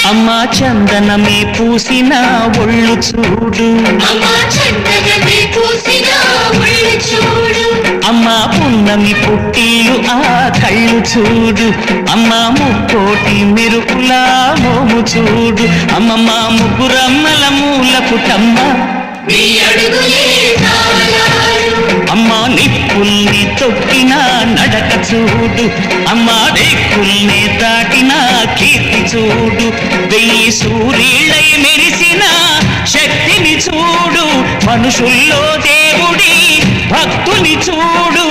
అమ్మా చందనమే పూసిన ఒళ్ళు చూడు, అమ్మా పున్నమి పుట్టిల్లు ఆ కళ్ళు చూడు, అమ్మా ముక్కోటి మెరుపులా మోము చూడు, అమ్మమ్మ ముగ్గురమ్మల మూల పుటమ్మ అమ్మా నిప్పుల్ని తొక్కిన నడక చూడు, అమ్మా రేకుల్ని దాటిన కీర్తి చూడు, వెయ్యి సూర్యులై మెరిసిన శక్తిని చూడు, మనుషుల్లో దేవుడి భక్తుని చూడు.